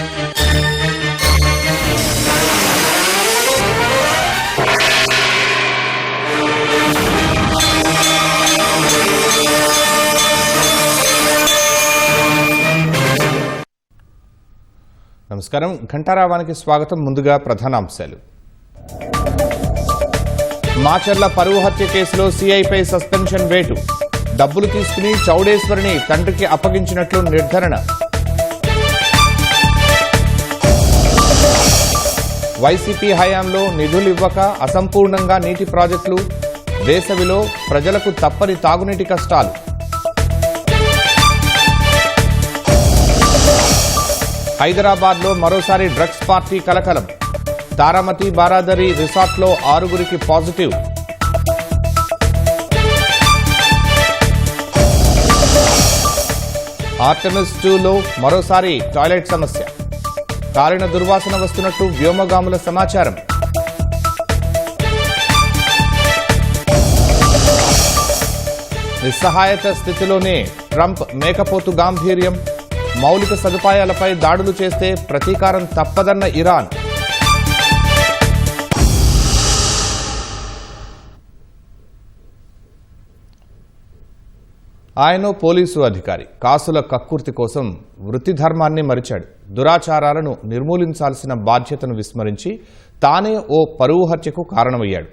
నమస్కారం. ఘంటారావానికి స్వాగతం. ముందుగా ప్రధానాంశాలు. మాచర్ల పరువు హత్య కేసులో సీఐపై సస్పెన్షన్ వేటు. డబ్బులు తీసుకుని చౌడేశ్వరిని తండ్రికి అప్పగించినట్లు నిర్ధారణ. వైసీపీ హయాంలో నిధులు ఇవ్వక అసంపూర్ణంగా నీటి ప్రాజెక్టులు. వేసవిలో ప్రజలకు తప్పని తాగునీటి కష్టాలు. హైదరాబాద్లో మరోసారి డ్రగ్స్ పార్టీ కలకలం. తారామతి బారాదరి రిసార్ట్లో 6గురికి పాజిటివ్. ఆర్టెమిస్ 2లో మరోసారి టాయిలెట్ సమస్య. కాలిన దుర్వాసన వస్తున్నట్టు వ్యోమగాముల సమాచారం. నిస్సహాయత స్థితిలోనే ట్రంప్ మేకపోతు గాంభీర్యం. మౌలిక సదుపాయాలపై దాడులు చేస్తే ప్రతీకారం తప్పదన్న ఇరాన్. ఆయన పోలీసు అధికారి కాసుల కక్కుర్తి కోసం వృత్తి ధర్మాన్ని మరిచాడు. దురాచారాలను నిర్మూలించాల్సిన బాధ్యతను విస్మరించి తానే ఓ పరువు హత్యకు కారణమయ్యాడు.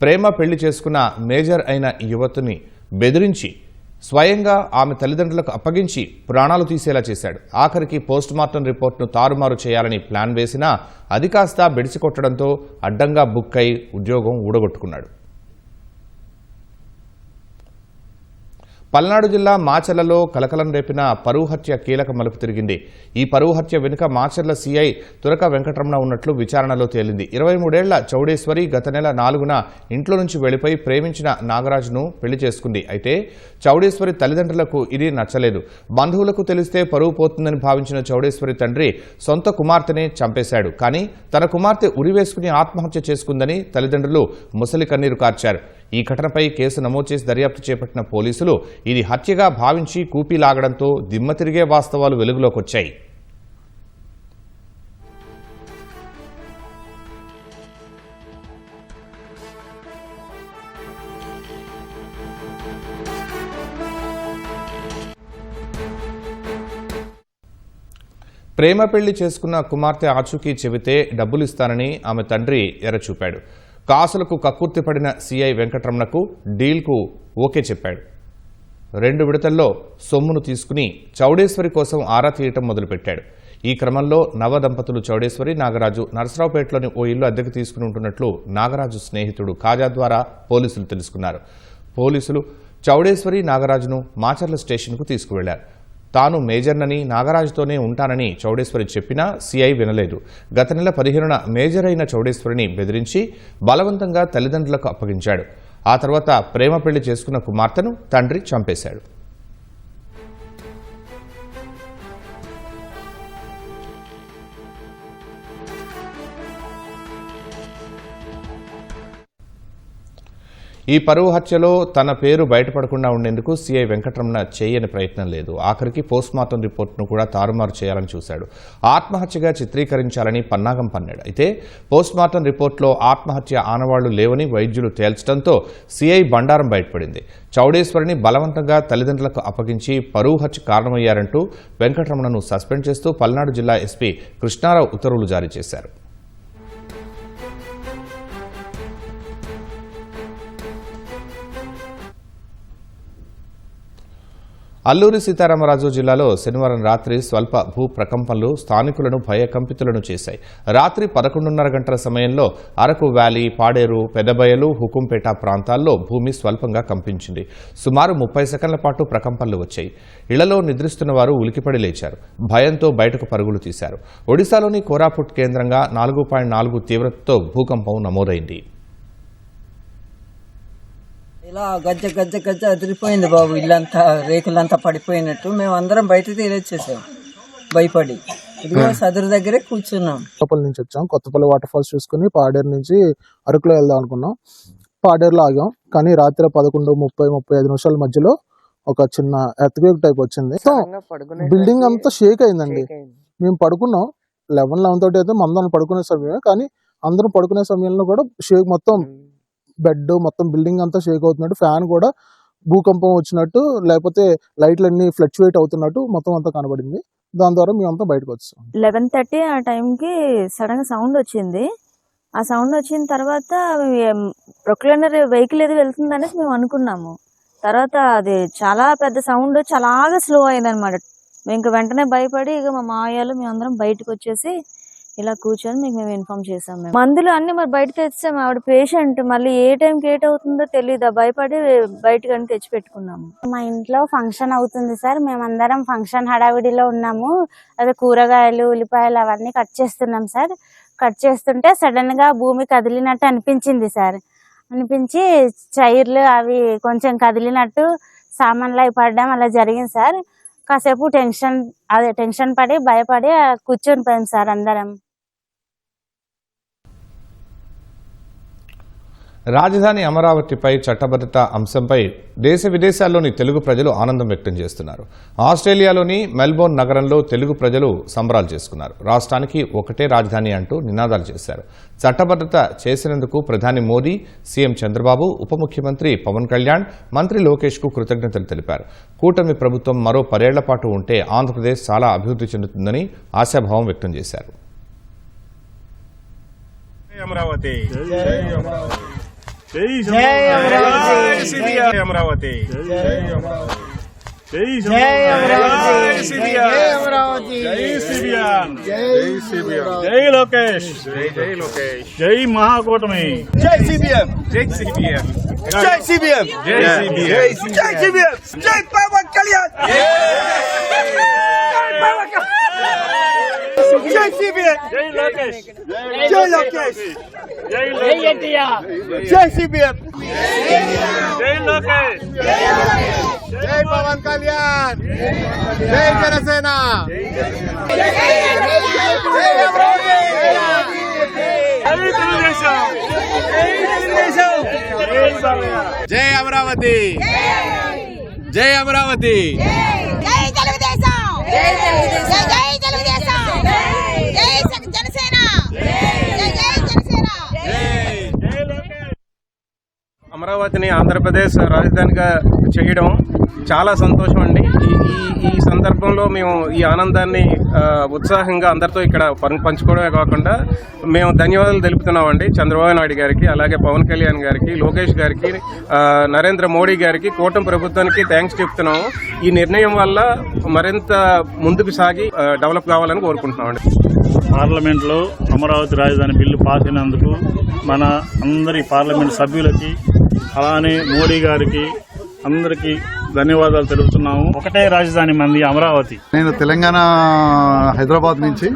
ప్రేమ పెళ్లి చేసుకున్న మేజర్ అయిన యువతిని బెదిరించి స్వయంగా ఆమె తల్లిదండ్రులకు అప్పగించి ప్రాణాలు తీసేలా చేశాడు. ఆఖరికి పోస్టుమార్టం రిపోర్టును తారుమారు చేయాలని ప్లాన్ వేసినా అది కాస్త బెడిసికొట్టడంతో అడ్డంగా బుక్ అయి ఉద్యోగం ఊడగొట్టుకున్నాడు. పల్నాడు జిల్లా మాచర్లలో కలకలం రేపిన పరువు హత్య కీలక మలుపు తిరిగింది. ఈ పరువు హత్య వెనుక మాచర్ల సీఐ తురక వెంకటరమణ ఉన్నట్లు విచారణలో తేలింది. 23 ఏళ్ల చౌడేశ్వరి గత నెల 4న ఇంట్లో నుంచి వెళ్లిపోయి ప్రేమించిన నాగరాజును పెళ్లి చేసుకుంది. అయితే చౌడేశ్వరి తల్లిదండ్రులకు ఇది నచ్చలేదు. బంధువులకు తెలిస్తే పరువు పోతుందని భావించిన చౌడేశ్వరి తండ్రి సొంత కుమార్తెనే చంపేశాడు. కానీ తన కుమార్తె ఉరివేసుకుని ఆత్మహత్య చేసుకుందని తల్లిదండ్రులు ముసలి కన్నీరు కార్చారు. ఈ ఘటనపై కేసు నమోదు చేసి దర్యాప్తు చేపట్టిన పోలీసులు ఇది హత్యగా భావించి కూపీలాగడంతో దిమ్మ తిరిగే వాస్తవాలు వెలుగులోకొచ్చాయి. ప్రేమ పెళ్లి చేసుకున్న కుమార్తె ఆచూకీ చెబితే డబ్బులు ఇస్తానని ఆమె తండ్రి ఎర్రచూపాడు. కాసులకు కక్కుర్తి పడిన సీఐ వెంకటరమణకు డీల్కు ఓకే చెప్పాడు. 2 విడతల్లో సొమ్మును తీసుకుని చౌడేశ్వరి కోసం ఆరా తీయటం మొదలుపెట్టాడు. ఈ క్రమంలో నవ దంపతులు చౌడేశ్వరి నాగరాజు నరసరావుపేటలోని ఓ ఇల్లు అద్దెకు తీసుకుని ఉంటున్నట్లు నాగరాజు స్నేహితుడు కాజా ద్వారా పోలీసులు తెలుసుకున్నారు. పోలీసులు చౌడేశ్వరి నాగరాజును మాచర్ల స్టేషన్కు తీసుకువెళ్లారు. తాను మేజర్నని నాగరాజుతోనే ఉంటానని చౌడేశ్వరి చెప్పినా సీఐ వినలేదు. గత నెల 15న మేజర్ అయిన చౌడేశ్వరిని బెదిరించి బలవంతంగా తల్లిదండ్రులకు అప్పగించాడు. ఆ తర్వాత ప్రేమ పెళ్లి చేసుకున్న కుమార్తెను తండ్రి చంపేశాడు. ఈ పరువు హత్యలో తన పేరు బయటపడకుండా ఉండేందుకు సీఐ వెంకటరమణ చేయని ప్రయత్నం లేదు. ఆఖరికి పోస్టుమార్టం రిపోర్టును కూడా తారుమారు చేయాలని చూశాడు. ఆత్మహత్యగా చిత్రీకరించాలని పన్నాగం పన్నాడు. అయితే పోస్టుమార్టం రిపోర్టులో ఆత్మహత్య ఆనవాళ్లు లేవని వైద్యులు తేల్చడంతో సీఐ బండారం బయటపడింది. చౌడేశ్వరిని బలవంతంగా తల్లిదండ్రులకు అప్పగించి పరువు హత్య కారణమయ్యారంటూ వెంకటరమణను సస్పెండ్ చేస్తూ పల్నాడు జిల్లా ఎస్పీ కృష్ణారావు ఉత్తర్వులు జారీ చేశారు. అల్లూరి సీతారామరాజు జిల్లాలో శనివారం రాత్రి స్వల్ప భూ ప్రకంపనలు స్థానికులను భయకంపితులను చేశాయి. రాత్రి 11:30 గంటల సమయంలో అరకు వ్యాలీ, పాడేరు, పెదబయలు, హుకుంపేట ప్రాంతాల్లో భూమి స్వల్పంగా కంపించింది. సుమారు 30 సెకన్ల పాటు ప్రకంపనలు వచ్చాయి. ఇళ్లలో నిద్రిస్తున్న వారు ఉలికిపడి లేచారు. భయంతో బయటకు పరుగులు తీశారు. ఒడిశాలోని కోరాపుట్ కేంద్రంగా 4.4 తీవ్రతతో భూకంపం నమోదైంది. ఇలా గజ్జ గజ్జ గజ్జ అదిరిపోయింది బాబు. ఇల్లంతా రేకులంతా పడిపోయినట్టు మేము అందరం బయట తీరొచ్చేసాం భయపడి. ఇదిగో సదురు దగ్గరే కూర్చున్నాం. కొత్తపల్లి నుంచి వచ్చాం. కొత్తపల్లి వాటర్ ఫాల్స్ చూసుకుని పాడేరు నుంచి అరకులో వెళ్దాం అనుకున్నాం. పాడేరులో ఆగాం. కానీ రాత్రి 11:30-35 నిమిషాల మధ్యలో ఒక చిన్న ఎర్త్క్వేక్ టైప్ వచ్చింది. బిల్డింగ్ అంతా షేక్ అయిందండి. మేము పడుకున్నాం. 11:30 అయితే మందరం పడుకునే సమయమే. కానీ అందరం పడుకునే సమయంలో కూడా షేక్ మొత్తం బెడ్ మొత్తం బిల్డింగ్ అంతా షేక్ అవుతున్నట్టు, ఫ్యాన్ కూడా భూకంపం వచ్చినట్టు, లేకపోతే లైట్లన్నీ ఫ్లక్చువేట్ అవుతున్నట్టు మొత్తం అంతా కనబడింది. దాని ద్వారా మేమంతా బయటకు వచ్చాం. 11:30 ఆ టైంకి సడన్ గా సౌండ్ వచ్చింది. ఆ సౌండ్ వచ్చిన తర్వాత ప్రొక్లైనర్ వెహికల్ ఏదో వెళ్తుందనేసి మేము అనుకున్నాము. తర్వాత అది చాలా పెద్ద సౌండ్, చాలా స్లో అయిందనమాట. మేము ఇంకా వెంటనే భయపడి ఇక మా మావయ్యలు మేమందరం బయటకు వచ్చేసి ఇలా కూర్చొని మీకు మేము ఇన్ఫార్మ్ చేసాం. మేము మందులు అన్ని మరి బయట తెచ్చాము. ఆవిడ పేషెంట్, మళ్ళీ ఏ టైంకి ఏట్ అవుతుందో తెలియదు, భయపడి బయటకు అన్ని తెచ్చి పెట్టుకున్నాము. మా ఇంట్లో ఫంక్షన్ అవుతుంది సార్. మేమందరం ఫంక్షన్ హడావిడిలో ఉన్నాము. అదే కూరగాయలు, ఉల్లిపాయలు అవన్నీ కట్ చేస్తున్నాం సార్. కట్ చేస్తుంటే సడన్ గా భూమి కదిలినట్టు అనిపించింది సార్. అనిపించి చైర్లు అవి కొంచెం కదిలినట్టు, సామాన్లు అవి పడడం అలా జరిగింది సార్. కాసేపు టెన్షన్ పడి భయపడి కూర్చొని పోయాం సార్ అందరం. రాజధాని అమరావతిపై చట్టబద్ధత అంశంపై దేశ విదేశాల్లోని తెలుగు ప్రజలు ఆనందం వ్యక్తం చేస్తున్నారు. ఆస్ట్రేలియాలోని మెల్బోర్న్ నగరంలో తెలుగు ప్రజలు సంబరాలు చేసుకున్నారు. రాష్ట్రానికి ఒకటే రాజధాని అంటూ నినాదాలు చేశారు. చట్టబద్ధత చేసినందుకు ప్రధాని మోదీ, సీఎం చంద్రబాబు, ఉప ముఖ్యమంత్రి పవన్ కళ్యాణ్, మంత్రి లోకేష్ కు కృతజ్ఞతలు తెలిపారు. కూటమి ప్రభుత్వం మరో 10 ఏళ్ల పాటు ఉంటే ఆంధ్రప్రదేశ్ చాలా అభివృద్ధి చెందుతుందని ఆశాభావం వ్యక్తం చేశారు. అమరావతి జై అమరావతి జై అమరావతి జై అమరావతి జై సిబిఎన్ జై లోకేష్ జై మహాకూటమి జై సిబిఎన్ జై సిబిఎన్ జై సిబిఎన్ జై సిబిఎన్ జై సిబిఎన్ జై పవన్ కళ్యాణ్ జై సిబిఎన్ జై లోకేష్ జై లోకేష్ జై ఎన్టీఆర్ జై సిబిఎన్ జై లోకేష్ జై పవన్ కళ్యాణ్ జై జనసేన జై అమరావతి జై అమరావతి జై తెలుగుదేశం జై తెలుగుదేశం జై తెలుగుదేశం జై జనసేన జై జనసేన. అమరావతిని ఆంధ్రప్రదేశ్ రాజధానిగా చేయడం చాలా సంతోషం అండి. ఈ సందర్భంలో మేము ఈ ఆనందాన్ని ఉత్సాహంగా అందరితో ఇక్కడ పంచుకోవడమే కాకుండా మేము ధన్యవాదాలు తెలుపుతున్నామండి చంద్రబాబు నాయుడు గారికి, అలాగే పవన్ కళ్యాణ్ గారికి, లోకేష్ గారికి, నరేంద్ర మోడీ గారికి, కూటమి ప్రభుత్వానికి థ్యాంక్స్ చెప్తున్నాము. ఈ నిర్ణయం వల్ల మరింత ముందుకు సాగి డెవలప్ కావాలని కోరుకుంటున్నామండి. పార్లమెంట్లో అమరావతి రాజధాని బిల్లు పాస్ అయినందుకు మన అందరి పార్లమెంట్ సభ్యులకి, అలానే మోడీ గారికి అందరికీ ధన్యవాదాలు తెలుపుతున్నాము. ఒకటే రాజధాని మంది అమరావతి. నేను తెలంగాణ హైదరాబాద్ నుంచి,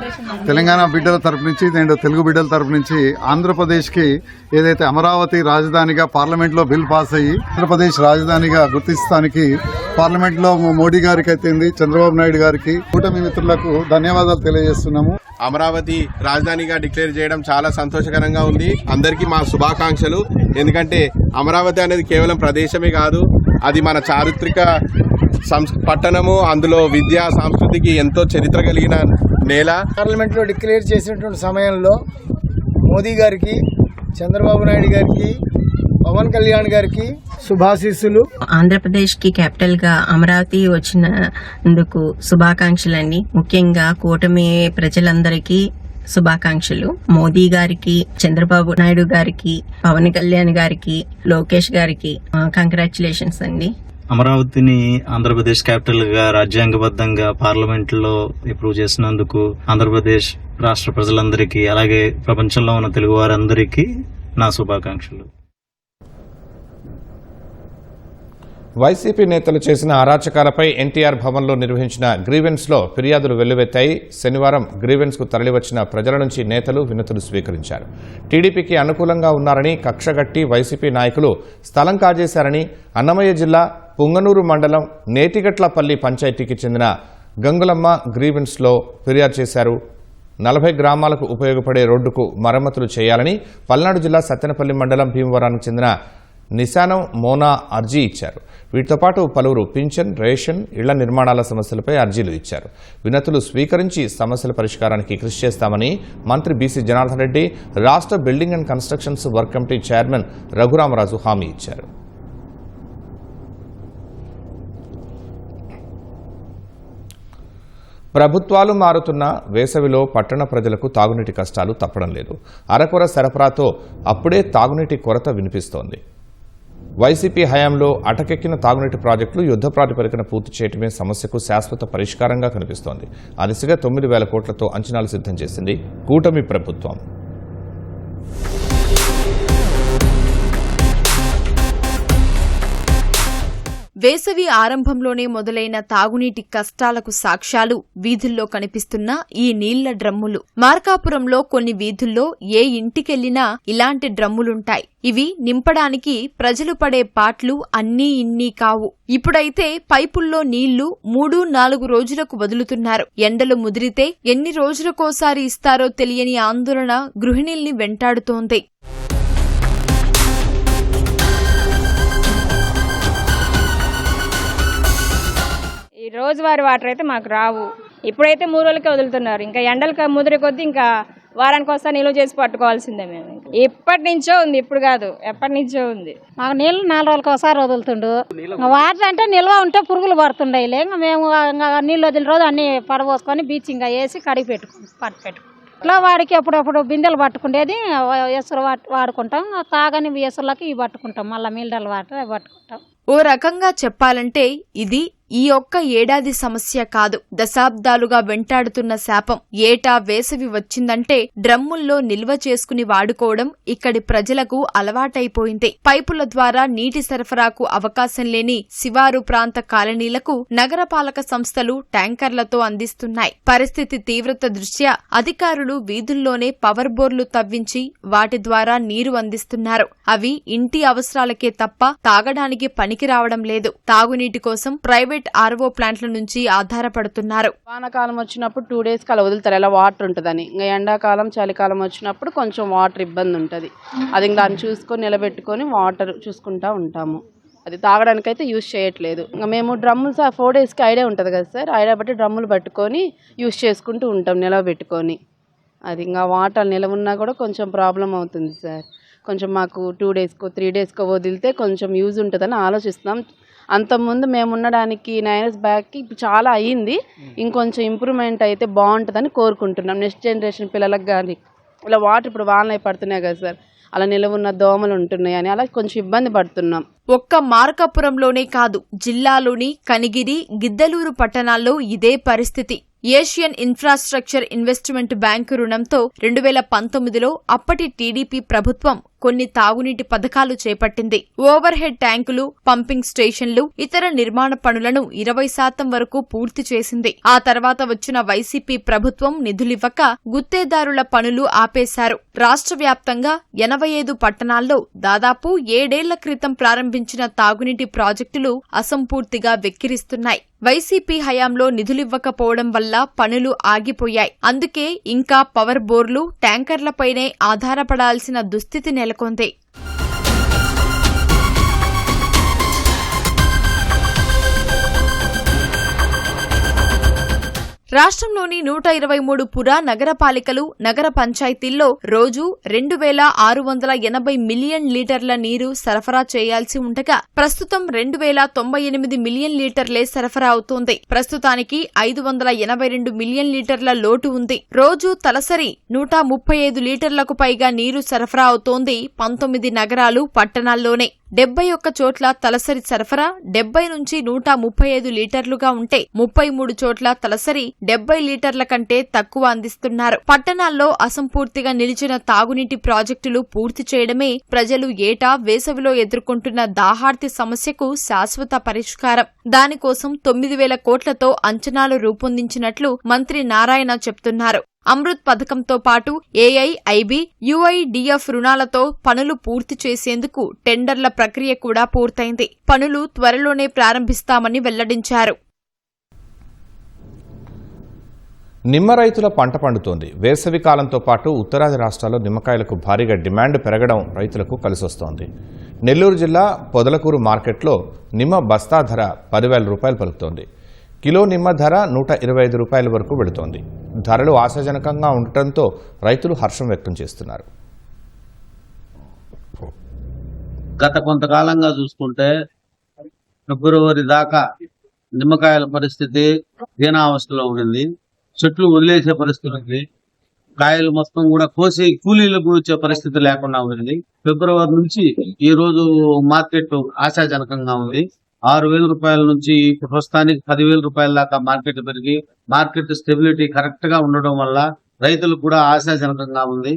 తెలంగాణ బిడ్డల తరపు నుంచి, నేను తెలుగు బిడ్డల తరపు నుంచి ఆంధ్రప్రదేశ్కి ఏదైతే అమరావతి రాజధానిగా పార్లమెంట్లో బిల్ పాస్ అయ్యి ఆంధ్రప్రదేశ్ రాజధానిగా గుర్తిస్తానికి పార్లమెంట్లో మోడీ గారికి అయితేంది, చంద్రబాబు నాయుడు గారికి, కూటమి మిత్రులకు ధన్యవాదాలు తెలియజేస్తున్నాము. అమరావతి రాజధానిగా డిక్లేర్ చేయడం చాలా సంతోషకరంగా ఉంది. అందరికీ మా శుభాకాంక్షలు. ఎందుకంటే అమరావతి అనేది కేవలం ప్రదేశమే కాదు, అది మన చారిత్రక పట్టణము. అందులో విద్యా సంస్కృతికి ఎంతో చరిత్ర కలిగిన నేల. పార్లమెంట్ లో డిక్లేర్ చేసినటువంటి సమయంలో మోదీ గారికి, చంద్రబాబు నాయుడు గారికి, పవన్ కళ్యాణ్ గారికి శుభాశీస్సులు. ఆంధ్రప్రదేశ్ కి క్యాపిటల్ గా అమరావతి వచ్చినందుకు శుభాకాంక్షలండి. ముఖ్యంగా కూటమి ప్రజలందరికీ శుభాకాంక్షలు. మోదీ గారికి, చంద్రబాబు నాయుడు గారికి, పవన్ కళ్యాణ్ గారికి, లోకేష్ గారికి కంగ్రాచులేషన్స్ అండి. అమరావతిని ఆంధ్రప్రదేశ్ క్యాపిటల్ గా రాజ్యాంగబద్ధంగా పార్లమెంట్ లో అప్రూవ్ చేసినందుకు ఆంధ్రప్రదేశ్ రాష్ట్ర ప్రజలందరికీ, అలాగే ప్రపంచంలో ఉన్న తెలుగు వారందరికీ నా శుభాకాంక్షలు. వైసీపీ నేతలు చేసిన అరాచకాలపై ఎన్టీఆర్ భవన్లో నిర్వహించిన గ్రీవెన్స్లో ఫిర్యాదులు వెల్లువెత్తాయి. శనివారం గ్రీవెన్స్కు తరలివచ్చిన ప్రజల నుంచి నేతలు వినతులు స్వీకరించారు. టీడీపీకి అనుకూలంగా ఉన్నారని కక్షగట్టి వైసీపీ నాయకులు స్థలం కాజేశారని అన్నమయ్య జిల్లా పుంగనూరు మండలం నేతిగట్లపల్లి పంచాయతీకి చెందిన గంగులమ్మ గ్రీవెన్స్లో ఫిర్యాదు చేశారు. 40 గ్రామాలకు ఉపయోగపడే రోడ్డుకు మరమ్మతులు చేయాలని, పల్నాడు జిల్లా సత్తెనపల్లి మండలం భీమవరానికి చెందిన నిశానం, మోనా అర్జీ ఇచ్చారు. వీటితో పాటు పలువురు పింఛన్, రేషన్, ఇళ్ల నిర్మాణాల సమస్యలపై అర్జీలు ఇచ్చారు. వినతులు స్వీకరించి సమస్యల పరిష్కారానికి కృషి చేస్తామని మంత్రి బీసీ జనార్దన్ రెడ్డి, రాష్ట్ర building and constructions work committee chairman Raghuramaraju హామీ ఇచ్చారు. ప్రభుత్వాలు మారుతున్న వేసవిలో పట్టణ ప్రజలకు తాగునీటి కష్టాలు తప్పడం లేదు. అరకొర సరఫరాతో అప్పుడే తాగునీటి కొరత వినిపిస్తోంది. వైసీపీ హయాంలో అటకెక్కిన తాగునీటి ప్రాజెక్టులు యుద్ధ ప్రాతిపదికన పూర్తి చేయడమే సమస్యకు శాశ్వత పరిష్కారంగా కనిపిస్తోంది. ఆ దిశగా 9,000 కోట్లతో అంచనాలు సిద్ధం చేసింది కూటమి ప్రభుత్వం. వేసవి ఆరంభంలోనే మొదలైన తాగునీటి కష్టాలకు సాక్ష్యాలు వీధుల్లో కనిపిస్తున్న ఈ నీళ్ల డ్రమ్ములు. మార్కాపురంలో కొన్ని వీధుల్లో ఏ ఇంటికెళ్లినా ఇలాంటి డ్రమ్ములుంటాయి. ఇవి నింపడానికి ప్రజలు పడే పాట్లు అన్నీ ఇన్నీ కావు. ఇప్పుడైతే పైపుల్లో నీళ్లు 3-4 రోజులకు వదులుతున్నారు. ఎండలు ముదిరితే ఎన్ని రోజులకోసారి ఇస్తారో తెలియని ఆందోళన గృహిణుల్ని వెంటాడుతోంది. ఈ రోజువారీ వాటర్ అయితే మాకు రావు. ఇప్పుడైతే 3 రోజులకే వదులుతున్నారు. ఇంకా ఎండలు ముదిరి కొద్దీ ఇంకా వారానికి వస్తా నిల్వ చేసి పట్టుకోవాల్సిందే. మేము ఎప్పటి నుంచో ఉంది, ఇప్పుడు కాదు, ఎప్పటి నుంచో ఉంది. మాకు నీళ్లు 4 రోజులకు ఒకసారి వదులుతుండు. వాటర్ అంటే నిల్వ ఉంటే పురుగులు పడుతుండే. ఇంకా మేము నీళ్ళు వదిలిన రోజు అన్ని పడబోసుకొని బీచ్ ఇంకా వేసి కడిగి పెట్టుకుంటాం. ఇట్లా వాడికి అప్పుడప్పుడు బిందెలు పట్టుకుండేది ఎసురు వాడుకుంటాం. తాగని ఎసురులకి ఇవి పట్టుకుంటాం. మళ్ళీ మినరల్ వాటర్ అవి పట్టుకుంటాం. ఓ రకంగా చెప్పాలంటే ఇది ఈ ఒక్క ఏడాది సమస్య కాదు, దశాబ్దాలుగా వెంటాడుతున్న శాపం. ఏటా వేసవి వచ్చిందంటే డ్రమ్ముల్లో నిల్వ చేసుకుని వాడుకోవడం ఇక్కడి ప్రజలకు అలవాటైపోయింది. పైపుల ద్వారా నీటి సరఫరాకు అవకాశం లేని శివారు ప్రాంత కాలనీలకు నగరపాలక సంస్థలు ట్యాంకర్లతో అందిస్తున్నాయి. పరిస్థితి తీవ్రత దృష్ట్యా అధికారులు వీధుల్లోనే పవర్ బోర్లు తవ్వించి వాటి ద్వారా నీరు అందిస్తున్నారు. అవి ఇంటి అవసరాలకే తప్ప తాగడానికి పనికి రావడం లేదు. తాగునీటి కోసం ప్రైవేట్ ఆర్ఓ ప్లాంట్ల నుంచి ఆధారపడుతున్నారు. వానాకాలం వచ్చినప్పుడు 2 days అలా వదులుతారు, ఎలా వాటర్ ఉంటుందని. ఇంకా ఎండాకాలం, చలికాలం వచ్చినప్పుడు కొంచెం వాటర్ ఇబ్బంది ఉంటుంది. అది దాన్ని చూసుకొని నిలబెట్టుకొని వాటర్ చూసుకుంటా ఉంటాము. అది తాగడానికైతే యూజ్ చేయట్లేదు. ఇంకా మేము డ్రమ్ములు 4 daysకి ఐడియా ఉంటుంది కదా సార్, ఐడియా బట్టి డ్రమ్ములు పట్టుకొని యూజ్ చేసుకుంటూ ఉంటాం నిలబెట్టుకొని. అది ఇంకా వాటర్ నిలవ ఉన్నా కూడా కొంచెం ప్రాబ్లం అవుతుంది సార్. కొంచెం మాకు 2 daysకో 3 daysకో వదిలితే కొంచెం యూజ్ ఉంటుందని ఆలోచిస్తున్నాం. అంతకుముందు మేము ఉండడానికి 9 years బ్యాక్కి ఇప్పుడు చాలా అయ్యింది. ఇంకొంచెం ఇంప్రూవ్మెంట్ అయితే బాగుంటుందని కోరుకుంటున్నాం. నెక్స్ట్ జనరేషన్ పిల్లలకు కానీ ఇలా వాటర్ ఇప్పుడు వానలు పడుతున్నాయి కదా సార్, అలా నిలవున్న దోమలు ఉంటున్నాయి అని అలా కొంచెం ఇబ్బంది పడుతున్నాం. ఒక్క మార్కాపురంలోనే కాదు, జిల్లాలోని కనిగిరి, గిద్దలూరు పట్టణాల్లో ఇదే పరిస్థితి. ఏషియన్ ఇన్ఫ్రాస్ట్రక్చర్ ఇన్వెస్ట్మెంట్ బ్యాంకు రుణంతో 2019లో అప్పటి టీడీపీ ప్రభుత్వం కొన్ని తాగునీటి పథకాలు చేపట్టింది. ఓవర్ హెడ్ ట్యాంకులు, పంపింగ్ స్టేషన్లు, ఇతర నిర్మాణ పనులను 20% వరకు పూర్తి చేసింది. ఆ తర్వాత వచ్చిన వైసీపీ ప్రభుత్వం నిధులివ్వక గుత్తేదారుల పనులు ఆపేశారు. రాష్ట్ర వ్యాప్తంగా 85 పట్టణాల్లో దాదాపు 7 ఏళ్ల క్రితం ప్రారంభించిన తాగునీటి ప్రాజెక్టులు అసంపూర్తిగా వెక్కిరిస్తున్నాయి. వైసీపీ హయాంలో నిధులివ్వకపోవడం వల్ల పనులు ఆగిపోయాయి. అందుకే ఇంకా పవర్ బోర్లు, ట్యాంకర్లపైనే ఆధారపడాల్సిన దుస్థితి నెలకొంది. రాష్ట్రంలోని 123 పుర నగరపాలికలు, నగర పంచాయతీల్లో రోజు 2,680 మిలియన్ లీటర్ల నీరు సరఫరా చేయాల్సి ఉండగా ప్రస్తుతం 2,098 మిలియన్ లీటర్లే సరఫరా అవుతోంది. ప్రస్తుతానికి 582 మిలియన్ లీటర్ల లోటు ఉంది. రోజు తలసరి 135 లీటర్లకు పైగా నీరు సరఫరా అవుతోంది 19 నగరాలు, పట్టణాల్లోనే. 71 చోట్ల తలసరి సరఫరా 70 నుంచి 135 లీటర్లుగా ఉంటే 33 చోట్ల తలసరి 70 లీటర్ల కంటే తక్కువ అందిస్తున్నారు. పట్టణాల్లో అసంపూర్తిగా నిలిచిన తాగునీటి ప్రాజెక్టులు పూర్తి చేయడమే ప్రజలు ఏటా వేసవిలో ఎదుర్కొంటున్న దాహార్తి సమస్యకు శాశ్వత పరిష్కారం. దానికోసం 9,000 కోట్లతో అంచనాలు రూపొందించినట్లు మంత్రి నారాయణ చెప్తున్నారు. అమృత్ పథకంతో పాటు ఏఐఐబి, యుఐడిఎఫ్ రుణాలతో పనులు పూర్తి చేసేందుకు టెండర్ల ప్రక్రియ కూడా పూర్తయింది. పనులు త్వరలోనే ప్రారంభిస్తామని వెల్లడించారు. నిమ్మ రైతుల పంట పండుతోంది. వేసవి కాలంతో పాటు ఉత్తరాది రాష్ట్రాల్లో నిమ్మకాయలకు భారీగా డిమాండ్ పెరగడం రైతులకు కలిసొస్తోంది. నెల్లూరు జిల్లా పొదలకూరు మార్కెట్లో నిమ్మ బస్తా ధర 10,000 రూపాయలు పలుకుతోంది. కిలో నిమ్మ ధర 125 రూపాయల వరకు వెళుతోంది. ధరలు ఆశాజనకంగా ఉండటంతో రైతులు హర్షం వ్యక్తం చేస్తున్నారు. గత కొంతకాలంగా చూసుకుంటే ఫిబ్రవరి దాకా నిమ్మకాయల పరిస్థితి దీనావస్థలో ఉండింది. చెట్లు వదిలేసే పరిస్థితి ఉంది. కాయలు మొత్తం కూడా కోసి కూలీలకు వచ్చే పరిస్థితి లేకుండా ఉంది. ఫిబ్రవరి నుంచి ఈ రోజు మార్కెట్ ఆశాజనకంగా ఉంది. 6,000 రూపాయల నుంచి ప్రస్తుతానికి 10,000 రూపాయల దాకా మార్కెట్ పెరిగి మార్కెట్ స్టెబిలిటీ కరెక్ట్ గా ఉండడం వల్ల రైతులకు కూడా ఆశాజనకంగా ఉంది.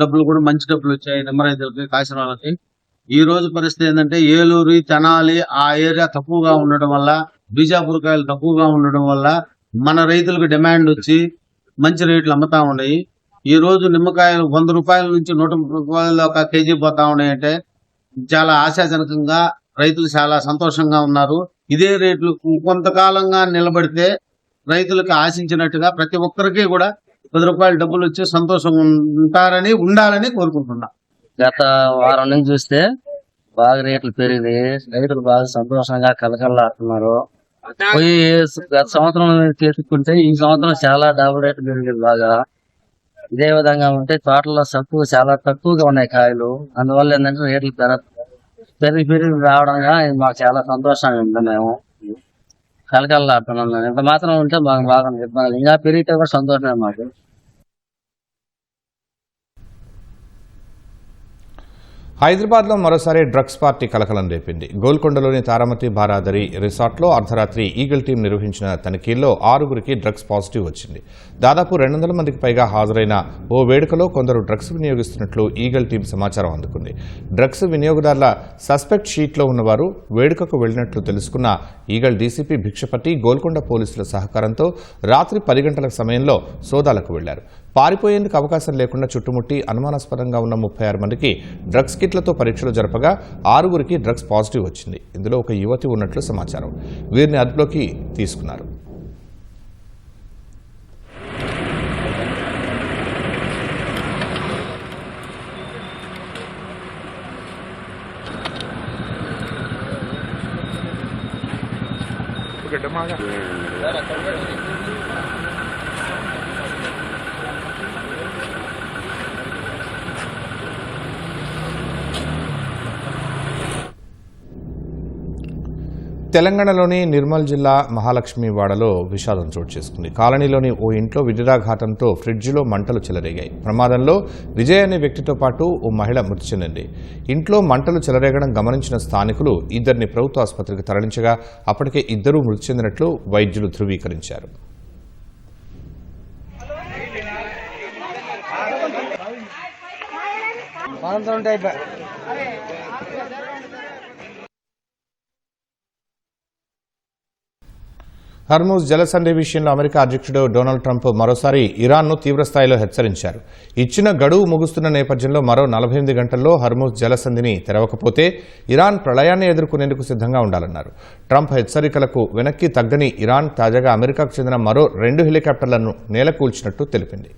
డబ్బులు కూడా మంచి డబ్బులు వచ్చాయి నిమ్మ రైతులకి, కాసిన వాళ్ళకి. ఈ రోజు పరిస్థితి ఏంటంటే ఏలూరు, తెనాలి ఆ ఏరియా తక్కువగా ఉండడం వల్ల, బీజాపూర్ కాయలు తక్కువగా ఉండడం వల్ల మన రైతులకు డిమాండ్ వచ్చి మంచి రేట్లు అమ్ముతా ఉన్నాయి. ఈ రోజు నిమ్మకాయలు 100 రూపాయల నుంచి 130 రూపాయలు ఒక కేజీ పోతా ఉన్నాయంటే చాలా ఆశాజనకంగా రైతులు చాలా సంతోషంగా ఉన్నారు. ఇదే రేట్లు కొంతకాలంగా నిలబడితే రైతులకు ఆశించినట్టుగా ప్రతి ఒక్కరికి కూడా 10 రూపాయల డబ్బులు వచ్చి సంతోషం ఉండాలని కోరుకుంటున్నా. గత వారం నుంచి చూస్తే బాగా రేట్లు పెరిగింది. రైతులు బాగా సంతోషంగా కలకల్లాడుతున్నారు. పోయి గత సంవత్సరం తీసుకుంటే ఈ సంవత్సరం చాలా డబుల్ రేట్లు పెరిగింది బాగా. ఇదే విధంగా ఉంటే తోటలో చాలా తక్కువగా ఉన్నాయి కాయలు. అందువల్ల ఏంటంటే రేట్లు పెరిగి రావడంగా మాకు చాలా సంతోషంగా ఉంది. మేము కలకల్లాడుతున్నాం. ఇంత మాత్రం ఉంటే మాకు బాగా ఇబ్బంది. ఇంకా పెరిగితే కూడా సంతోషమే మాకు. హైదరాబాద్లో మరోసారి డ్రగ్స్ పార్టీ కలకలం రేపింది. గోల్కొండలోని తారామతి బారాదరి రిసార్ట్లో అర్ధరాత్రి ఈగల్ టీం నిర్వహించిన తనిఖీల్లో 6గురికి డ్రగ్స్ పాజిటివ్ వచ్చింది. దాదాపు 200 మందికి పైగా హాజరైన ఓ వేడుకలో కొందరు డ్రగ్స్ వినియోగిస్తున్నట్లు ఈగల్ టీం సమాచారం అందుకుంది. డ్రగ్స్ వినియోగదారుల సస్పెక్ట్ షీట్లో ఉన్నవారు వేడుకకు వెళ్లినట్లు తెలుసుకున్న ఈగల్ డీసీపీ భిక్షపతి గోల్కొండ పోలీసుల సహకారంతో రాత్రి 10 గంటల సమయంలో సోదాలకు వెళ్లారు. పారిపోయేందుకు అవకాశం లేకుండా చుట్టుముట్టి అనుమానాస్పదంగా ఉన్న 36 మందికి డ్రగ్స్ కిట్లతో పరీక్షలు జరపగా 6గురికి డ్రగ్స్ పాజిటివ్ వచ్చింది. ఇందులో ఒక యువతి ఉన్నట్లు సమాచారం. వీరిని అదుపులోకి తీసుకున్నారు. తెలంగాణలోని నిర్మల్ జిల్లా మహాలక్ష్మివాడలో విషాదం చోటు చేసుకుంది. కాలనీలోని ఓ ఇంట్లో విద్యుదాఘాతంతో ఫ్రిడ్జిలో మంటలు చెలరేగాయి. ప్రమాదంలో విజయ్ అనే వ్యక్తితో పాటు ఓ మహిళ మృతి చెందింది. ఇంట్లో మంటలు చెలరేగడం గమనించిన స్థానికులు ఇద్దరిని ప్రభుత్వ ఆసుపత్రికి తరలించగా అప్పటికే ఇద్దరూ మృతి చెందినట్లు వైద్యులు ధృవీకరించారు. హర్మూజ్ జలసంధి విషయంలో అమెరికా అధ్యక్షుడు డొనాల్డ్ ట్రంప్ మరోసారి ఇరాన్ను తీవ్రస్థాయిలో హెచ్చరించారు. ఇచ్చిన గడువు ముగుస్తున్న నేపథ్యంలో మరో 48 గంటల్లో హర్మూజ్ జలసంధిని తెరవకపోతే ఇరాన్ ప్రళయాన్ని ఎదుర్కొనేందుకు సిద్ధంగా ఉండాలన్నారు. ట్రంప్ హెచ్చరికలకు వెనక్కి తగ్గని ఇరాన్ తాజాగా అమెరికాకు చెందిన మరో 2 హెలికాప్టర్లను నేలకూల్చినట్టు తెలిపింది.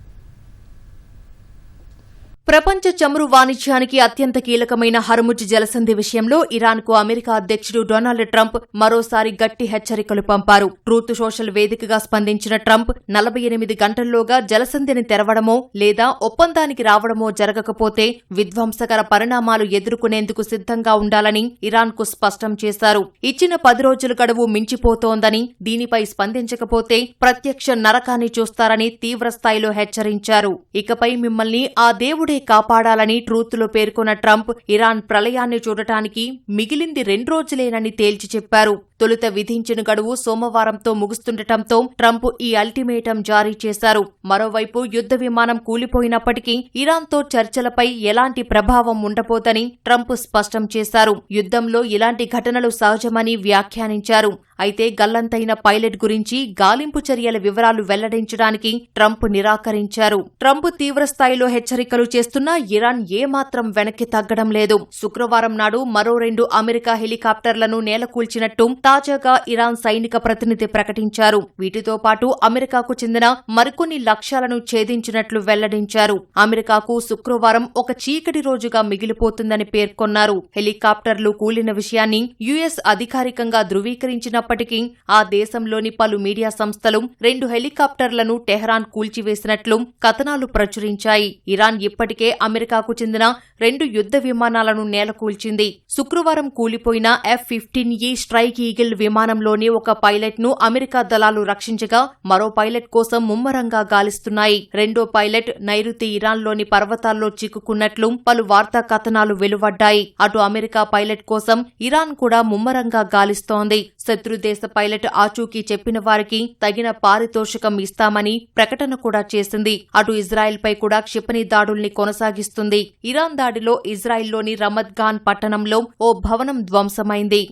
ప్రపంచ చమురు వాణిజ్యానికి అత్యంత కీలకమైన హర్ముజ్ జలసంధి విషయంలో ఇరాన్కు అమెరికా అధ్యక్షుడు డొనాల్డ్ ట్రంప్ మరోసారి గట్టి హెచ్చరికలు పంపారు. ట్రూత్ సోషల్ వేదికగా స్పందించిన ట్రంప్ 48 గంటల్లోగా జలసంధిని తెరవడమో లేదా ఒప్పందానికి రావడమో జరగకపోతే విధ్వంసకర పరిణామాలు ఎదుర్కొనేందుకు సిద్ధంగా ఉండాలని ఇరాన్కు స్పష్టం చేశారు. ఇచ్చిన 10 రోజుల గడువు మించిపోతోందని, దీనిపై స్పందించకపోతే ప్రత్యక్ష నరకాన్ని చూస్తారని తీవ్రస్థాయిలో హెచ్చరించారు. ఇకపై మిమ్మల్ని ఆ దేవుడే కాపాడాలని ట్రూత్లో పేర్కొన్న ట్రంప్ ఇరాన్ ప్రళయాన్ని చూడటానికి మిగిలింది 2 రోజులేనని తేల్చి చెప్పారు. తొలుత విధించిన గడువు సోమవారంతో ముగుస్తుండటంతో ట్రంప్ ఈ అల్టిమేటం జారీ చేశారు. మరోవైపు యుద్ధ విమానం కూలిపోయినప్పటికీ ఇరాన్తో చర్చలపై ఎలాంటి ప్రభావం ఉండబోదని ట్రంప్ స్పష్టం చేశారు. యుద్ధంలో ఇలాంటి ఘటనలు సహజమని వ్యాఖ్యానించారు. అయితే గల్లంతైన పైలట్ గురించి గాలింపు చర్యల వివరాలు వెల్లడించడానికి ట్రంప్ నిరాకరించారు. ట్రంప్ తీవ్రస్థాయిలో హెచ్చరికలు చేస్తున్నా ఇరాన్ ఏమాత్రం వెనక్కి తగ్గడం లేదు. శుక్రవారం నాడు మరో 2 అమెరికా హెలికాప్టర్లను నేలకూల్చినట్టు తాజాగా ఇరాన్ సైనిక ప్రతినిధి ప్రకటించారు. వీటితో పాటు అమెరికాకు చెందిన మరికొన్ని లక్ష్యాలను ఛేదించినట్లు వెల్లడించారు. అమెరికాకు శుక్రవారం ఒక చీకటి రోజుగా మిగిలిపోతుందని పేర్కొన్నారు. హెలికాప్టర్లు కూలిన విషయాన్ని యుఎస్ అధికారికంగా ధృవీకరించినప్పటికీ ఆ దేశంలోని పలు మీడియా సంస్థలు 2 హెలికాప్టర్లను టెహ్రాన్ కూల్చివేసినట్లు కథనాలు ప్రచురించాయి. ఇరాన్ ఇప్పటికే అమెరికాకు చెందిన 2 యుద్ధ విమానాలను నేలకూల్చింది. శుక్రవారం కూలిపోయిన F-15E స్ట్రైక్ ఈగిల్ విమానంలోని ఒక పైలట్ ను అమెరికా దళాలు రక్షించగా మరో పైలట్ కోసం ముమ్మరంగా గాలిస్తున్నాయి. రెండో పైలట్ నైరుతి ఇరాన్లోని పర్వతాల్లో చిక్కుకున్నట్లు పలు వార్తా కథనాలు వెలువడ్డాయి. అటు అమెరికా పైలట్ కోసం ఇరాన్ కూడా ముమ్మరంగా గాలిస్తోంది. శత్రుదేశ పైలట్ ఆచూకీ చెప్పిన వారికి తగిన పారితోషికం ఇస్తామని ప్రకటన కూడా చేసింది. అటు ఇజ్రాయెల్పై కూడా క్షిపణి దాడుల్ని కొనసాగిస్తుంది. ఇరాన్ దాడిలో ఇజ్రాయెల్లోని రమద్ గాన్ పట్టణంలో ఓ భవనం ధ్వంసమైంది.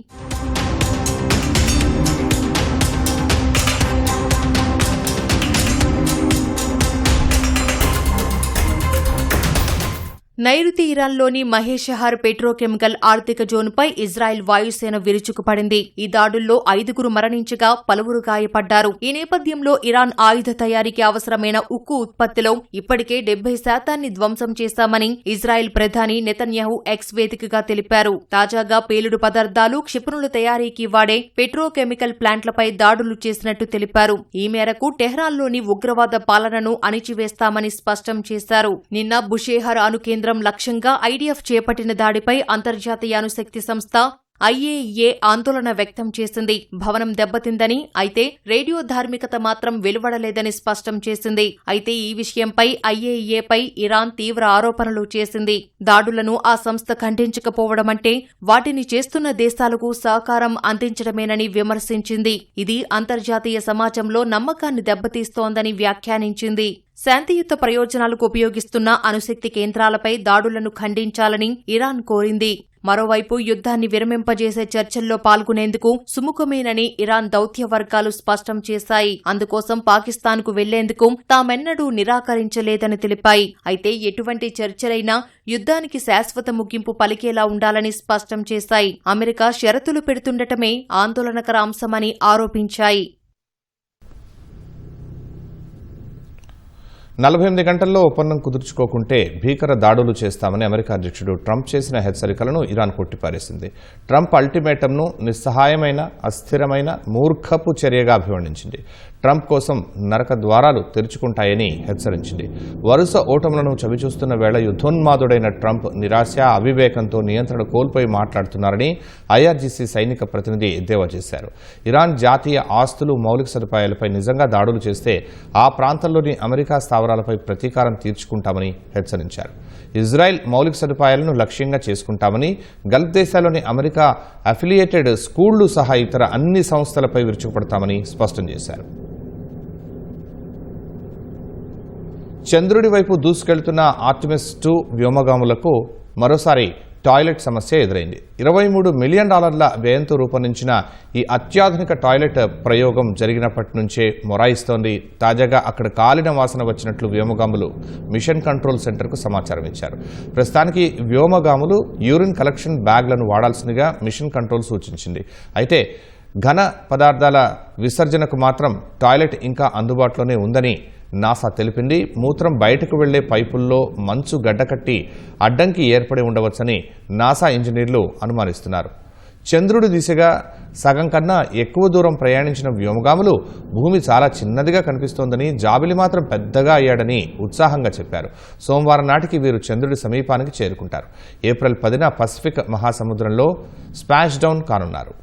నైరుతి ఇరాన్లోని మహేషహార్ పెట్రోకెమికల్ ఆర్థిక జోన్పై ఇజ్రాయెల్ వాయుసేన విరుచుకుపడింది. ఈ దాడుల్లో 5 మరణించగా పలువురు గాయపడ్డారు. ఈ నేపథ్యంలో ఇరాన్ ఆయుధ తయారీకి అవసరమైన ఉక్కు ఉత్పత్తిలో ఇప్పటికే 70% ధ్వంసం చేశామని ఇజ్రాయెల్ ప్రధాని నెతన్యాహు ఎక్స్ వేదికగా తెలిపారు. తాజాగా పేలుడు పదార్థాలు, క్షిపణుల తయారీకి వాడే పెట్రోకెమికల్ ప్లాంట్లపై దాడులు చేసినట్టు తెలిపారు. ఈ మేరకు టెహ్రాన్లోని ఉగ్రవాద పాలనను అణిచివేస్తామని స్పష్టం చేశారు. నిన్న బుషేహర్ అణుకేంద్రం లక్ష్యంగా ఐడిఎఫ్ చేపట్టిన దాడిపై అంతర్జాతీయ అణుశక్తి సంస్థ IAEA ఆందోళన వ్యక్తం చేసింది. భవనం దెబ్బతిందని, అయితే రేడియో ధార్మికత మాత్రం వెలువడలేదని స్పష్టం చేసింది. అయితే ఈ విషయంపై IAEAపై ఇరాన్ తీవ్ర ఆరోపణలు చేసింది. దాడులను ఆ సంస్థ ఖండించకపోవడమంటే వాటిని చేస్తున్న దేశాలకు సహకారం అందించడమేనని విమర్శించింది. ఇది అంతర్జాతీయ సమాజంలో నమ్మకాన్ని దెబ్బతీస్తోందని వ్యాఖ్యానించింది. శాంతియుత ప్రయోజనాలకు ఉపయోగిస్తున్న అణుశక్తి కేంద్రాలపై దాడులను ఖండించాలని ఇరాన్ కోరింది. మరోవైపు యుద్ధాన్ని విరమింపజేసే చర్చల్లో పాల్గొనేందుకు సుముఖమేనని ఇరాన్ దౌత్య వర్గాలు స్పష్టం చేశాయి. అందుకోసం పాకిస్తాన్కు వెళ్లేందుకు తామెన్నడూ నిరాకరించలేదని తెలిపాయి. అయితే ఎటువంటి చర్చలైనా యుద్ధానికి శాశ్వత ముగింపు పలికేలా ఉండాలని స్పష్టం చేశాయి. అమెరికా షరతులు పెడుతుండటమే ఆందోళనకర అంశమని ఆరోపించాయి. 48 గంటల్లో ఒప్పందం కుదుర్చుకోకుంటే భీకర దాడులు చేస్తామని అమెరికా అధ్యక్షుడు ట్రంప్ చేసిన హెచ్చరికలను ఇరాన్ కొట్టిపారేసింది. ట్రంప్ అల్టిమేటంను నిస్సహాయమైన, అస్థిరమైన, మూర్ఖపు చర్యగా అభివర్ణించింది. ట్రంప్ కోసం నరక ద్వారాలు తెరుచుకుంటాయని హెచ్చరించింది. వరుస ఓటములను చవిచూస్తున్న వేళ యుద్ధోన్మాదుడైన ట్రంప్ నిరాశ, అవివేకంతో నియంత్రణ కోల్పోయి మాట్లాడుతున్నారని IRGC సైనిక ప్రతినిధి ఎద్దేవా చేశారు. ఇరాన్ జాతీయ ఆస్తులు, మౌలిక సదుపాయాలపై నిజంగా దాడులు చేస్తే ఆ ప్రాంతంలోని అమెరికా స్థావరాలపై ప్రతీకారం తీర్చుకుంటామని హెచ్చరించారు. ఇజ్రాయెల్ మౌలిక సదుపాయాలను లక్ష్యంగా చేసుకుంటామని, గల్ఫ్ దేశాల్లోని అమెరికా అఫిలియేటెడ్ స్కూళ్లు సహా ఇతర అన్ని సంస్థలపై విరుచుకుపడతామని స్పష్టం చేశారు. చంద్రుడి వైపు దూసుకెళ్తున్న ఆర్టెమిస్ 2 వ్యోమగాములకు మరోసారి టాయిలెట్ సమస్య ఎదురైంది. $23 మిలియన్ వ్యయంతో రూపొందించిన ఈ అత్యాధునిక టాయిలెట్ ప్రయోగం జరిగినప్పటి నుంచే మొరాయిస్తోంది. తాజాగా అక్కడ కాలిన వాసన వచ్చినట్లు వ్యోమగాములు మిషన్ కంట్రోల్ సెంటర్కు సమాచారం ఇచ్చారు. ప్రస్తుతానికి వ్యోమగాములు యూరిన్ కలెక్షన్ బ్యాగ్లను వాడాల్సిందిగా మిషన్ కంట్రోల్ సూచించింది. అయితే ఘన పదార్థాల విసర్జనకు మాత్రం టాయిలెట్ ఇంకా అందుబాటులోనే ఉందని నాసా తెలిపింది. మూత్రం బయటకు వెళ్లే పైపుల్లో మంచు గడ్డకట్టి అడ్డంకి ఏర్పడి ఉండవచ్చని నాసా ఇంజనీర్లు అనుమానిస్తున్నారు. చంద్రుడి దిశగా సగం కన్నా ఎక్కువ దూరం ప్రయాణించిన వ్యోమగాములు భూమి చాలా చిన్నదిగా కనిపిస్తోందని, జాబిలి మాత్రం పెద్దగా అయ్యాడని ఉత్సాహంగా చెప్పారు. సోమవారం నాటికి వీరు చంద్రుడి సమీపానికి చేరుకుంటారు. ఏప్రిల్ 10న పసిఫిక్ మహాసముద్రంలో స్పాష్ డౌన్ కానున్నారు.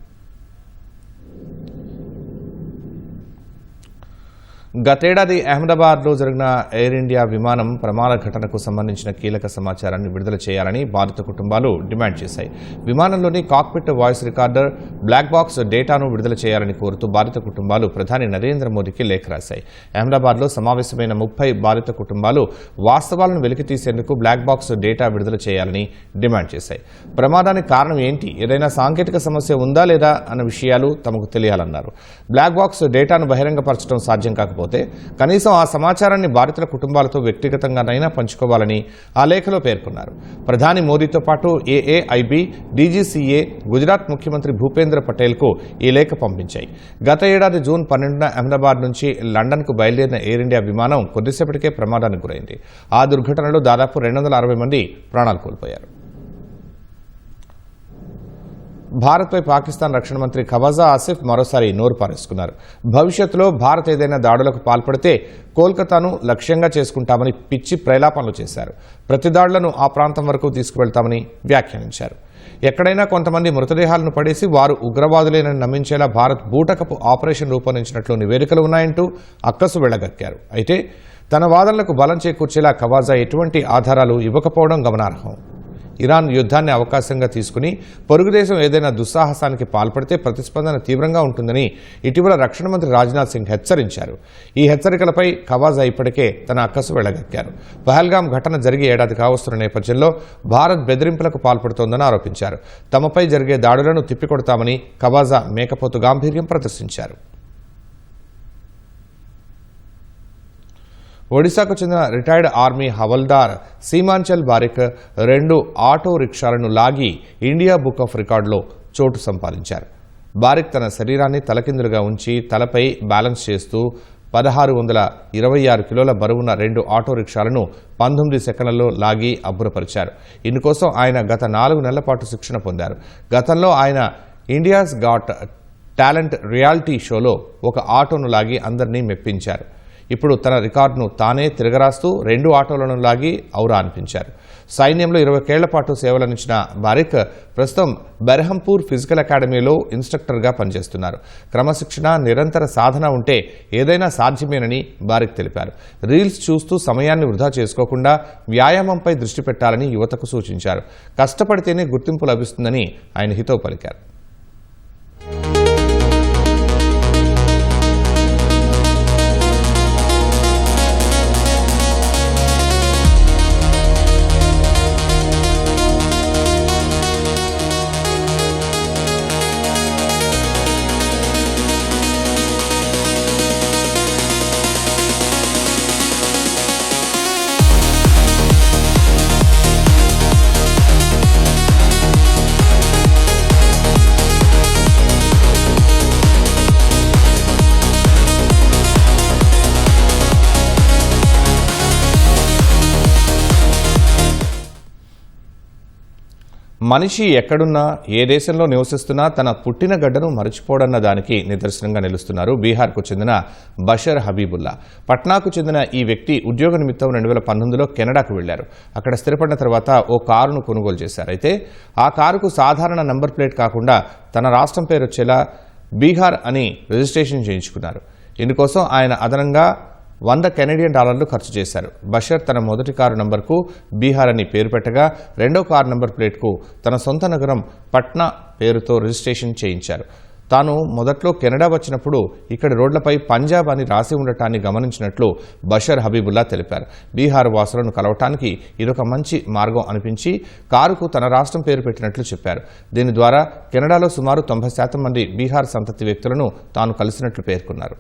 గతేడాది అహ్మదాబాద్లో జరిగిన ఎయిర్ ఇండియా విమానం ప్రమాద ఘటనకు సంబంధించిన కీలక సమాచారాన్ని విడుదల చేయాలని బాధిత కుటుంబాలు డిమాండ్ చేశాయి. విమానంలోని cockpit voice recorder, black box డేటాను విడుదల చేయాలని కోరుతూ బాధిత కుటుంబాలు ప్రధాని నరేంద్ర మోదీకి లేఖ రాశాయి. అహ్మదాబాద్లో సమావేశమైన 30 బాధిత కుటుంబాలు వాస్తవాలను వెలికితీసేందుకు బ్లాక్ బాక్స్ డేటా విడుదల చేయాలని డిమాండ్ చేశాయి. ప్రమాదానికి కారణం ఏంటి, ఏదైనా సాంకేతిక సమస్య ఉందా లేదా అన్న విషయాలు తమకు తెలియాలన్నారు. బ్లాక్ బాక్స్ డేటాను బహిరంగపరచడం సాధ్యం కాకపోతే లేకపోతే కనీసం ఆ సమాచారాన్ని బాధితుల కుటుంబాలతో వ్యక్తిగతంగానైనా పంచుకోవాలని ఆ లేఖలో పేర్కొన్నారు. ప్రధాని మోదీతో పాటు ఏఏఐబీ, డీజీసీఏ, గుజరాత్ ముఖ్యమంత్రి భూపేంద్ర పటేల్కు ఈ లేఖ పంపించాయి. గత ఏడాది జూన్ 12న అహ్మదాబాద్ నుంచి లండన్కు బయలుదేరిన ఎయిర్ ఇండియా విమానం కొద్దిసేపటికే ప్రమాదానికి గురైంది. ఆ దుర్ఘటనలో దాదాపు 260 మంది ప్రాణాలు కోల్పోయారు. భారత్పై పాకిస్తాన్ రక్షణ మంత్రి ఖవాజా ఆసిఫ్ మరోసారి నోరు పారేసుకున్నారు. భవిష్యత్తులో భారత్ ఏదైనా దాడులకు పాల్పడితే కోల్కతాను లక్ష్యంగా చేసుకుంటామని పిచ్చి ప్రేలాపనలు చేశారు. ప్రతి దాడులను ఆ ప్రాంతం వరకు తీసుకువెళ్తామని వ్యాఖ్యానించారు. ఎక్కడైనా కొంతమంది మృతదేహాలను పడేసి వారు ఉగ్రవాదులేనని నమ్మించేలా భారత్ బూటకపు ఆపరేషన్ రూపొందించినట్లు నివేదికలు ఉన్నాయంటూ అక్కసు వెళ్లగక్కారు. అయితే తన వాదనలకు బలం చేకూర్చేలా ఖవాజా ఎటువంటి ఆధారాలు ఇవ్వకపోవడం గమనార్హం. ఇరాన్ యుద్ధాన్ని అవకాశంగా తీసుకుని పొరుగుదేశం ఏదైనా దుస్సాహసానికి పాల్పడితే ప్రతిస్పందన తీవ్రంగా ఉంటుందని ఇటీవల రక్షణ మంత్రి రాజ్నాథ్ సింగ్ హెచ్చరించారు. ఈ హెచ్చరికలపై ఖవాజా ఇప్పటికే తన అక్కసు వెళ్లగక్కారు. పహల్గాం ఘటన జరిగి ఏడాది కావస్తున్న నేపథ్యంలో భారత్ బెదిరింపులకు పాల్పడుతోందని ఆరోపించారు. తమపై జరిగే దాడులను తిప్పికొడతామని ఖవాజా మేకపోతు గాంభీర్యం ప్రదర్శించారు. ఒడిశాకు చెందిన రిటైర్డ్ ఆర్మీ హవల్దార్ సీమాంచల్ బారిక్ 2 ఆటో రిక్షాలను లాగి ఇండియా బుక్ ఆఫ్ రికార్డులో చోటు సంపాదించారు. బారిక్ తన శరీరాన్ని తలకిందులుగా ఉంచి తలపై బ్యాలెన్స్ చేస్తూ 1626 కిలోల బరువున్న 2 ఆటో రిక్షాలను 19 సెకన్లలో లాగి అబ్బురపరిచారు. ఇందుకోసం ఆయన గత 4 నెలల పాటు శిక్షణ పొందారు. గతంలో ఆయన ఇండియాస్ గాట్ టాలెంట్ రియాలిటీ షోలో ఒక ఆటోను లాగి అందరినీ మెప్పించారు. ఇప్పుడు తన రికార్డును తానే తిరగరాస్తూ 2 ఆటోలను లాగి ఔరా అనిపించారు. సైన్యంలో 20 ఏళ్ల పాటు సేవలందించిన బారిక్ ప్రస్తుతం బెర్హంపూర్ ఫిజికల్ అకాడమీలో ఇన్స్ట్రక్టర్గా పనిచేస్తున్నారు. క్రమశిక్షణ, నిరంతర సాధన ఉంటే ఏదైనా సాధ్యమేనని బారిక్ తెలిపారు. రీల్స్ చూస్తూ సమయాన్ని వృధా చేసుకోకుండా వ్యాయామంపై దృష్టి పెట్టాలని యువతకు సూచించారు. కష్టపడితేనే గుర్తింపు లభిస్తుందని ఆయన హితవు పలికారు. మనిషి ఎక్కడున్నా, ఏ దేశంలో నివసిస్తున్నా తన పుట్టిన గడ్డను మరచిపోడన్న దానికి నిదర్శనంగా నిలుస్తున్నారు బీహార్కు చెందిన బషర్ హబీబుల్లా. పట్నాకు చెందిన ఈ వ్యక్తి ఉద్యోగ నిమిత్తం 2019లో కెనడాకు వెళ్లారు. అక్కడ స్థిరపడిన తర్వాత ఓ కారును కొనుగోలు చేశారు. అయితే ఆ కారుకు సాధారణ నంబర్ ప్లేట్ కాకుండా తన రాష్ట్రం పేరు వచ్చేలా బీహార్ అని రిజిస్ట్రేషన్ చేయించుకున్నారు. ఇందుకోసం ఆయన అదనంగా $100 కెనడియన్ ఖర్చు చేశారు. బషర్ తన మొదటి కారు నంబర్కు బీహార్ అని పేరు పెట్టగా రెండో కారు నంబర్ ప్లేట్కు తన సొంత నగరం పట్నా పేరుతో రిజిస్ట్రేషన్ చేయించారు. తాను మొదట్లో కెనడా వచ్చినప్పుడు ఇక్కడి రోడ్లపై పంజాబ్ అని రాసి ఉండటాన్ని గమనించినట్లు బషర్ హబీబుల్లా తెలిపారు. బీహార్ వాసులను కలవటానికి ఇదొక మంచి మార్గం అనిపించి కారుకు తన రాష్ట్రం పేరు పెట్టినట్లు చెప్పారు. దీని ద్వారా కెనడాలో సుమారు 90% మంది బీహార్ సంతతి వ్యక్తులను తాను కలిసినట్లు పేర్కొన్నారు.